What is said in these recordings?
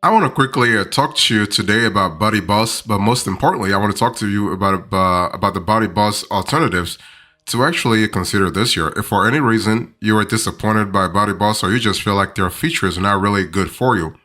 I want to quickly talk to you today about BuddyBoss, but most importantly, I want to talk to you about the BuddyBoss alternatives to actually consider this year. If for any reason you are disappointed by BuddyBoss or you just feel like their features are not really good for you,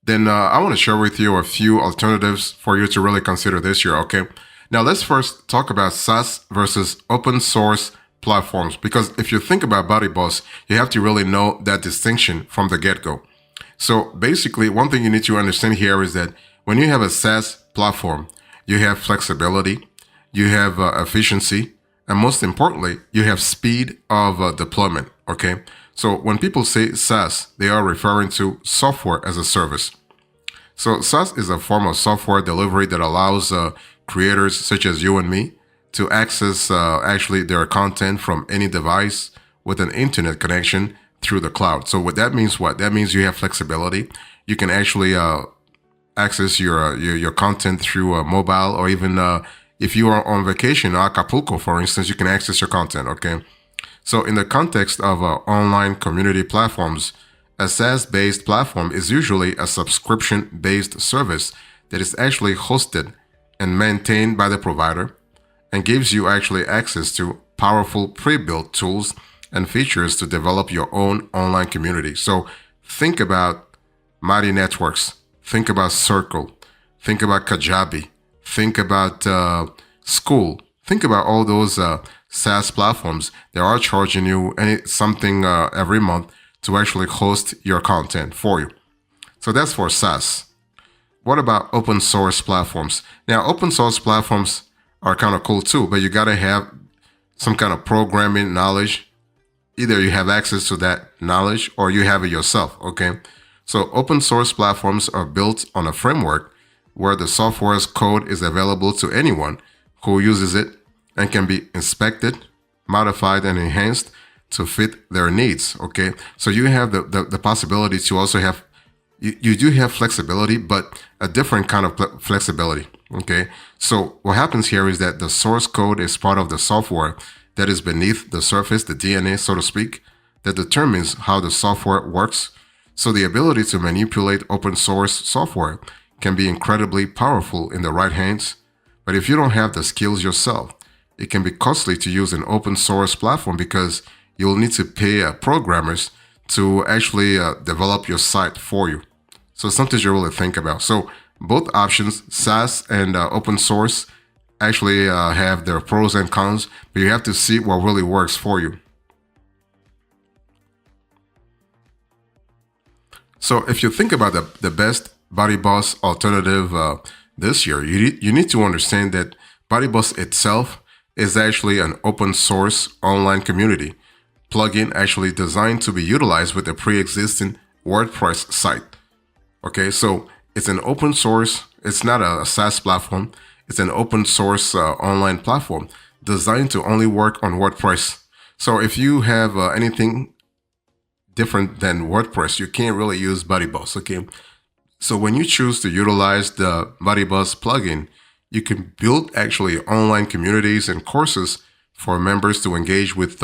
then I want to share with you a few alternatives for you to really consider this year. Okay. Now let's first talk about SaaS versus open source platforms, because if you think about BuddyBoss, you have to really know that distinction from the get-go. So basically, one thing you need to understand here is that when you have a SaaS platform, you have flexibility, you have efficiency, and most importantly, you have speed of deployment. Okay. So when people say SaaS, they are referring to software as a service. So SaaS is a form of software delivery that allows creators such as you and me to access actually their content from any device with an internet connection through the cloud. So what that means, that means you have flexibility. You can actually access your content through mobile, or even if you are on vacation, Acapulco, for instance, you can access your content. Okay. So in the context of online community platforms, a SaaS-based platform is usually a subscription-based service that is actually hosted and maintained by the provider and gives you actually access to powerful pre-built tools and features to develop your own online community. So think about Mighty Networks, think about Circle, think about Kajabi, think about School, think about all those SaaS platforms that are charging you something every month to actually host your content for you. So that's for SaaS. What about open source platforms? Now, open source platforms are kind of cool too, but you got to have some kind of programming knowledge. Either you have access to that knowledge or you have it yourself. Okay. So open source platforms are built on a framework where the software's code is available to anyone who uses it and can be inspected, modified, and enhanced to fit their needs. Okay. So you have the possibility to also have, you do have flexibility, but a different kind of flexibility. Okay. So what happens here is that the source code is part of the software that is beneath the surface, the DNA, so to speak, that determines how the software works. So the ability to manipulate open source software can be incredibly powerful in the right hands. But if you don't have the skills yourself, it can be costly to use an open source platform because you'll need to pay programmers to actually develop your site for you. So something to really think about. So both options, SaaS and open source, actually have their pros and cons, but you have to see what really works for you. So if you think about the best BuddyBoss alternative this year, you need to understand that BuddyBoss itself is actually an open source online community plugin actually designed to be utilized with a pre-existing WordPress site. Okay, so it's an open source, it's not a SaaS platform, it's an open source online platform designed to only work on WordPress. So if you have anything different than WordPress, you can't really use BuddyBoss. Okay, so when you choose to utilize the BuddyBoss plugin, you can build actually online communities and courses for members to engage with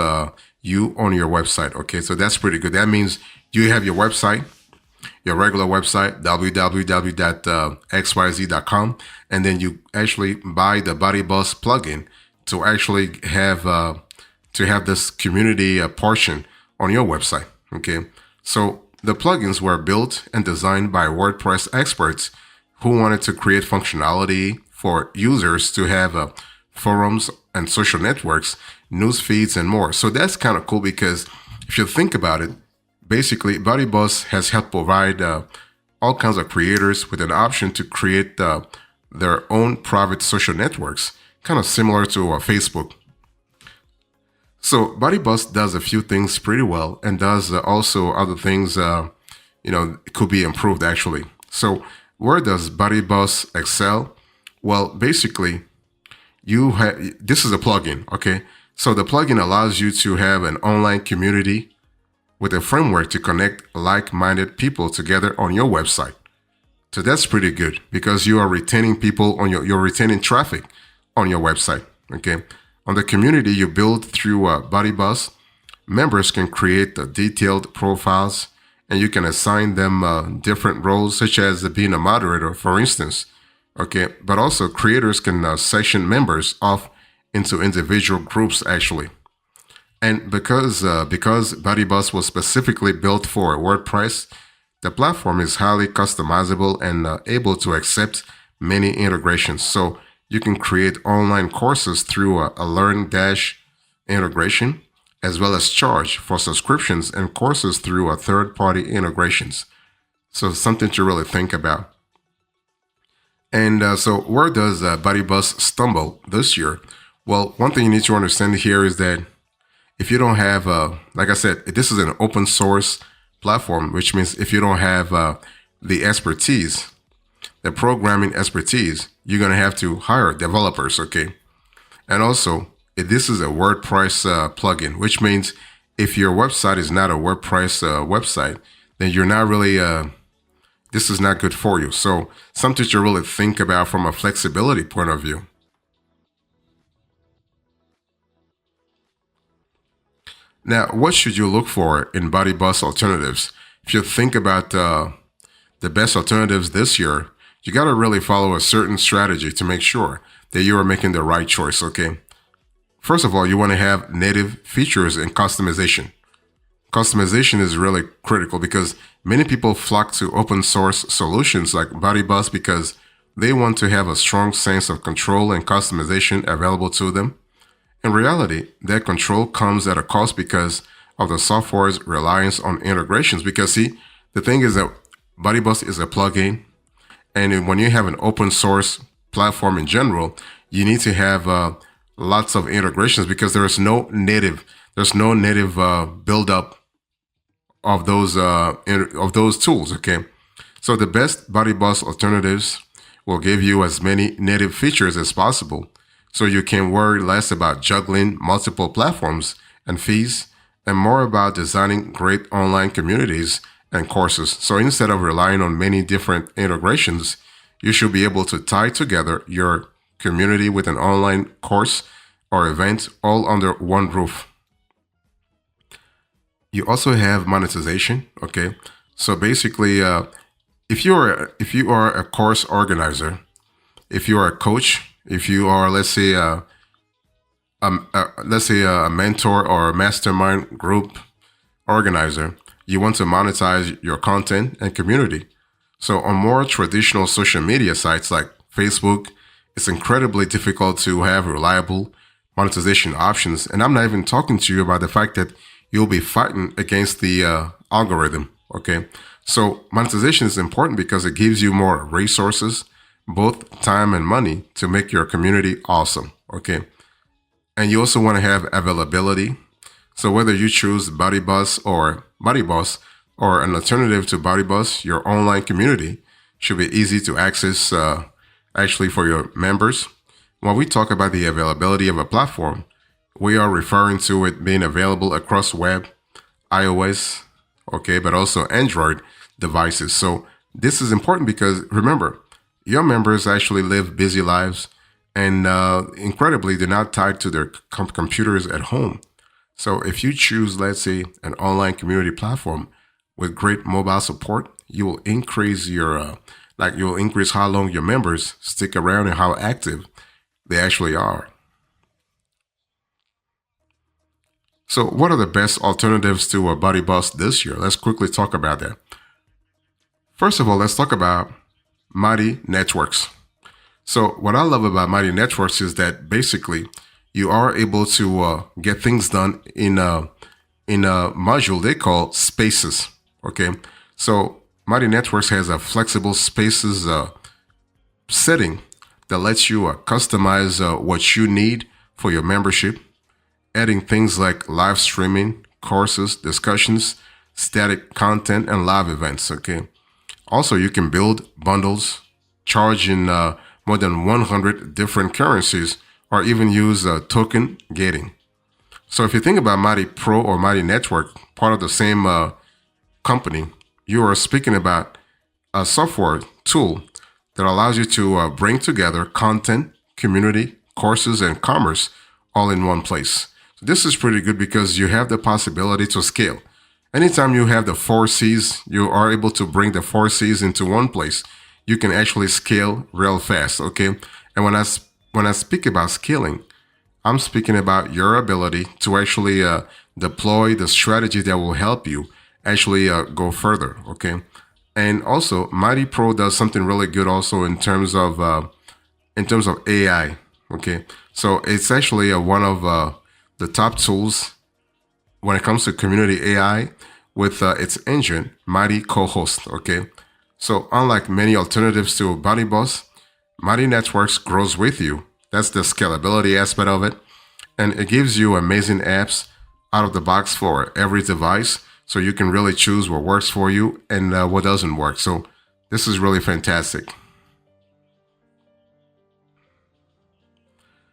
you on your website. Okay, so that's pretty good. That means you have your website, your regular website, www.xyz.com, and then you actually buy the BuddyBoss plugin to actually have this community portion on your website. Okay, so the plugins were built and designed by WordPress experts who wanted to create functionality for users to have forums and social networks, news feeds, and more. So that's kind of cool because if you think about it, basically, BuddyBoss has helped provide all kinds of creators with an option to create their own private social networks, kind of similar to Facebook. So BuddyBoss does a few things pretty well and does also other things, could be improved actually. So where does BuddyBoss excel? Well, basically, this is a plugin, okay? So the plugin allows you to have an online community with a framework to connect like-minded people together on your website. So that's pretty good because you are retaining people on you're retaining traffic on your website. Okay. On the community you build through BuddyBoss, members can create detailed profiles and you can assign them different roles, such as being a moderator, for instance. Okay, but also creators can section members off into individual groups actually. And because BuddyBoss was specifically built for WordPress, the platform is highly customizable and able to accept many integrations. So you can create online courses through a Learn Dash integration, as well as charge for subscriptions and courses through a third-party integrations. So something to really think about. And so where does BuddyBoss stumble this year? Well, one thing you need to understand here is that if you don't have, like I said, this is an open source platform, which means if you don't have the expertise, the programming expertise, you're going to have to hire developers, okay? And also, this is a WordPress plugin, which means if your website is not a WordPress website, then you're not really, this is not good for you. So something to really think about from a flexibility point of view. Now, what should you look for in BuddyBoss alternatives? If you think about the best alternatives this year, you got to really follow a certain strategy to make sure that you are making the right choice, okay? First of all, you want to have native features and customization. Customization is really critical because many people flock to open source solutions like BuddyBoss because they want to have a strong sense of control and customization available to them. In reality, that control comes at a cost because of the software's reliance on integrations. Because see, the thing is that BuddyBoss is a plugin, and when you have an open source platform in general, you need to have lots of integrations because there's no native build up of those tools. Okay, so the best BuddyBoss alternatives will give you as many native features as possible, so you can worry less about juggling multiple platforms and fees and more about designing great online communities and courses. So instead of relying on many different integrations, you should be able to tie together your community with an online course or event all under one roof. You also have monetization. Okay, so basically, if you are a course organizer, if you are a coach, if you are, let's say a mentor or a mastermind group organizer, you want to monetize your content and community. So on more traditional social media sites like Facebook, it's incredibly difficult to have reliable monetization options. And I'm not even talking to you about the fact that you'll be fighting against the algorithm. Okay, so monetization is important because it gives you more resources, both time and money, to make your community awesome. Okay, and you also want to have availability. So whether you choose BuddyBoss or an alternative to BuddyBoss, your online community should be easy to access actually for your members. When we talk about the availability of a platform, we are referring to it being available across web, iOS, okay, but also Android devices. So this is important because remember, your members actually live busy lives and incredibly, they're not tied to their computers at home. So if you choose, let's say, an online community platform with great mobile support, you will increase your, you'll increase how long your members stick around and how active they actually are. So what are the best alternatives to a BuddyBoss this year? Let's quickly talk about that. First of all, let's talk about Mighty Networks. So what I love about Mighty Networks is that basically you are able to get things done in a module they call Spaces. Okay, so Mighty Networks has a flexible Spaces setting that lets you customize what you need for your membership, adding things like live streaming, courses, discussions, static content, and live events. Okay. Also, you can build bundles, charge in more than 100 different currencies, or even use token gating. So if you think about Mighty Pro or Mighty Network, part of the same company, you are speaking about a software tool that allows you to bring together content, community, courses, and commerce all in one place. So this is pretty good because you have the possibility to scale. Anytime you have the four C's, you are able to bring the four C's into one place. You can actually scale real fast, okay? And when I speak about scaling, I'm speaking about your ability to actually deploy the strategy that will help you actually go further, okay? And also, Mighty Pro does something really good also in terms of AI, okay? So it's actually one of the top tools when it comes to community AI with its engine, Mighty Co-host, okay? So unlike many alternatives to BuddyBoss, Mighty Networks grows with you. That's the scalability aspect of it. And it gives you amazing apps out of the box for every device. So you can really choose what works for you and what doesn't work. So this is really fantastic.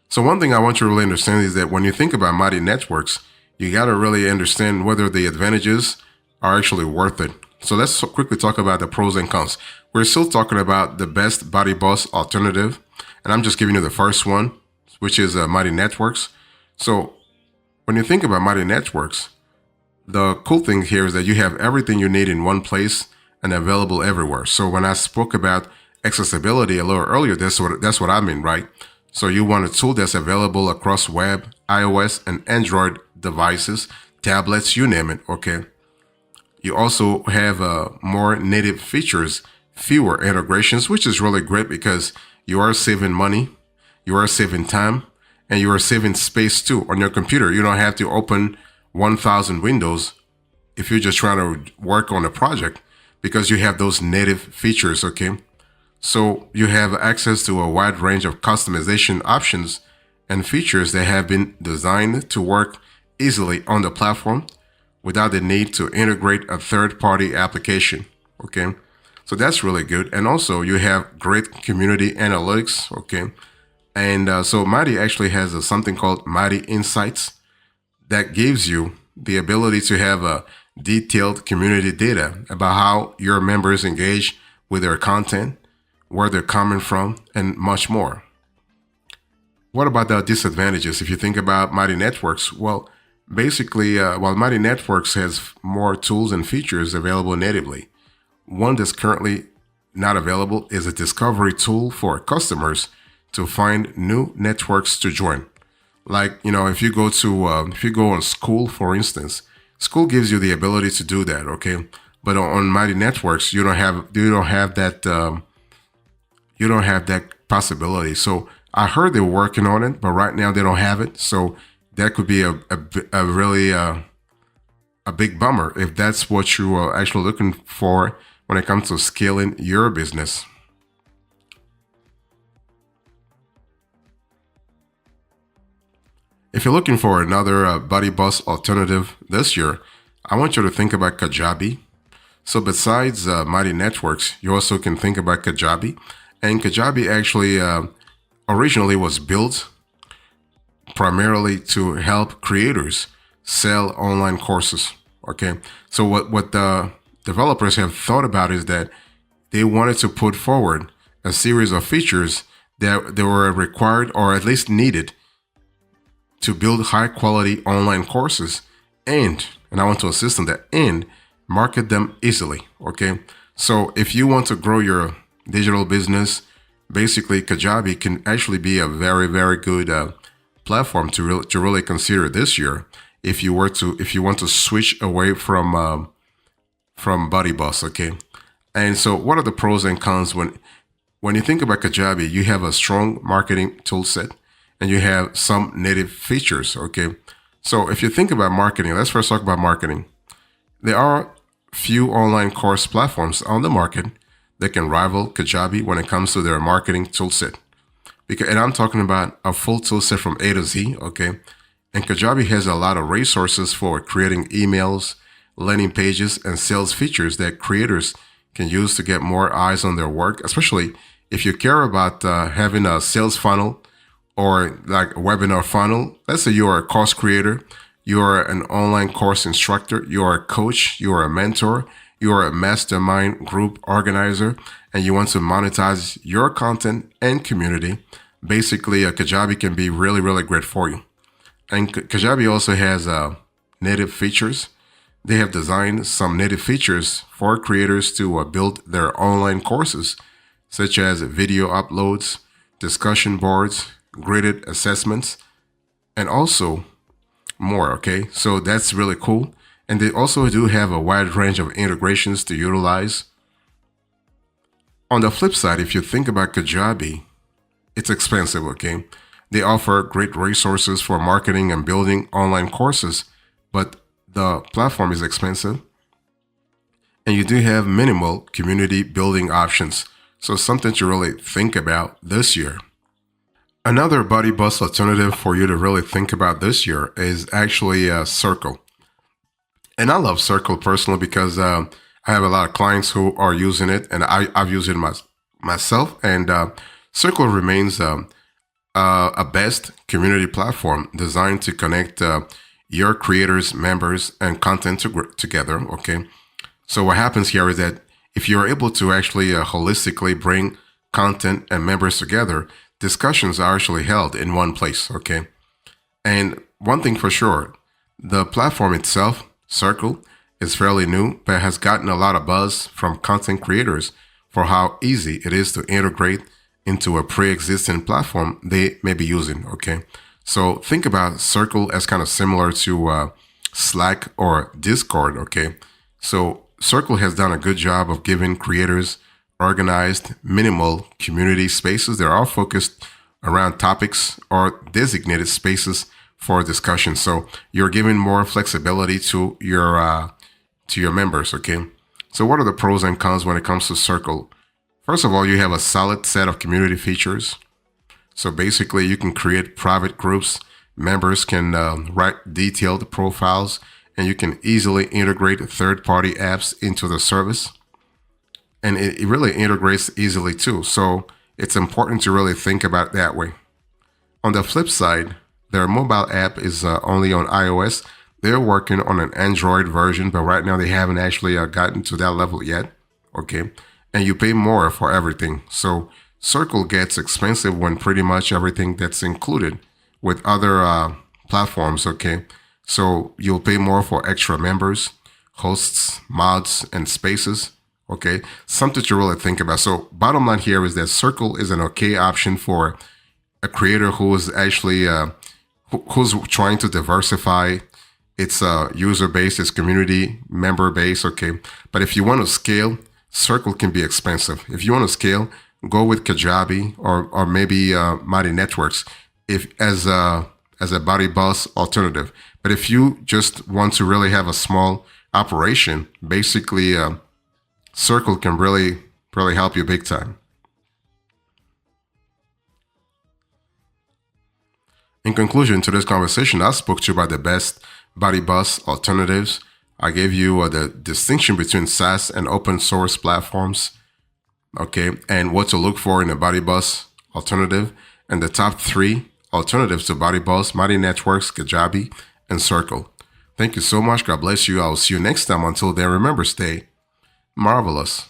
So one thing I want you to really understand is that when you think about Mighty Networks, you got to really understand whether the advantages are actually worth it. So let's quickly talk about the pros and cons. We're still talking about the best BuddyBoss alternative, and I'm just giving you the first one, which is Mighty Networks. So when you think about Mighty Networks, the cool thing here is that you have everything you need in one place and available everywhere. So when I spoke about accessibility a little earlier, that's what I mean, right? So you want a tool that's available across web, iOS, and Android devices, tablets, you name it, okay? You also have more native features, fewer integrations, which is really great because you are saving money, you are saving time, and you are saving space too on your computer. You don't have to open 1,000 windows if you're just trying to work on a project because you have those native features, okay? So you have access to a wide range of customization options and features that have been designed to work easily on the platform without the need to integrate a third-party application, okay? So that's really good. And also you have great community analytics, okay? And so Mighty actually has something called Mighty Insights that gives you the ability to have a detailed community data about how your members engage with their content, where they're coming from, and much more. What about the disadvantages? If you think about Mighty Networks, well, basically, while Mighty Networks has more tools and features available natively, one that's currently not available is a discovery tool for customers to find new networks to join. Like, if you go on School, for instance, School gives you the ability to do that, okay? But on Mighty Networks, you don't have that possibility. So I heard they're working on it, but right now they don't have it. So that could be a really a big bummer if that's what you are actually looking for when it comes to scaling your business. If you're looking for another BuddyBoss alternative this year, I want you to think about Kajabi. So besides Mighty Networks, you also can think about Kajabi. And Kajabi actually originally was built primarily to help creators sell online courses, okay? So what the developers have thought about is that they wanted to put forward a series of features that they were required or at least needed to build high quality online courses and I want to insist on that, and market them easily, okay? So if you want to grow your digital business, basically Kajabi can actually be a very, very good platform to really consider this year if you want to switch away from BuddyBoss, okay? And so what are the pros and cons when you think about Kajabi? You have a strong marketing tool set and you have some native features, okay? So if you think about marketing, let's first talk about marketing. There are few online course platforms on the market that can rival Kajabi when it comes to their marketing toolset. And I'm talking about a full toolset from A to Z, okay? And Kajabi has a lot of resources for creating emails, landing pages, and sales features that creators can use to get more eyes on their work, especially if you care about having a sales funnel or like a webinar funnel. Let's say you are a course creator, you are an online course instructor, you are a coach, you are a mentor, you are a mastermind group organizer, and you want to monetize your content and community. Basically, Kajabi can be really, really great for you. And Kajabi also has native features They have designed some native features for creators to build their online courses, such as video uploads, discussion boards, graded assessments, and also more. Okay, so that's really cool. And they also do have a wide range of integrations to utilize. On the flip side, if you think about Kajabi, it's expensive. Okay, they offer great resources for marketing and building online courses, but the platform is expensive, and you do have minimal community building options. So something to really think about this year. Another BuddyBoss alternative for you to really think about this year is actually Circle. And I love Circle personally because I have a lot of clients who are using it, and I've used it myself. And Circle remains a best community platform designed to connect your creators, members, and content together. Okay. So what happens here is that if you're able to actually holistically bring content and members together, discussions are actually held in one place. Okay. And one thing for sure, the platform itself, Circle, is fairly new, but has gotten a lot of buzz from content creators for how easy it is to integrate into a pre-existing platform they may be using. Okay. So think about Circle as kind of similar to Slack or Discord. Okay. So Circle has done a good job of giving creators organized, minimal community spaces. They're all focused around topics or designated spaces for discussion. So you're giving more flexibility to your members. Okay. So what are the pros and cons when it comes to Circle? First of all, you have a solid set of community features. So basically, you can create private groups. Members can write detailed profiles, and you can easily integrate third-party apps into the service. And it really integrates easily too. So it's important to really think about it that way. On the flip side, their mobile app is only on iOS. They're working on an Android version, but right now they haven't actually gotten to that level yet. Okay. And you pay more for everything. So Circle gets expensive when pretty much everything that's included with other platforms. Okay. So you'll pay more for extra members, hosts, mods, and spaces. Okay. Something to really think about. So bottom line here is that Circle is an okay option for a creator who is actually who's trying to diversify its user base, its community member base. Okay. But if you want to scale, Circle can be expensive. If you want to scale, go with Kajabi or maybe Mighty Networks if as a BuddyBoss alternative. But if you just want to really have a small operation, basically Circle can really help you big time. In conclusion to this conversation, I spoke to you about the best BuddyBoss alternatives. I gave you the distinction between SaaS and open source platforms, okay, and what to look for in a BuddyBoss alternative, and the top 3 alternatives to BuddyBoss, Mighty Networks, Kajabi, and Circle. Thank you so much. God bless you. I'll see you next time. Until then, remember, stay marvelous.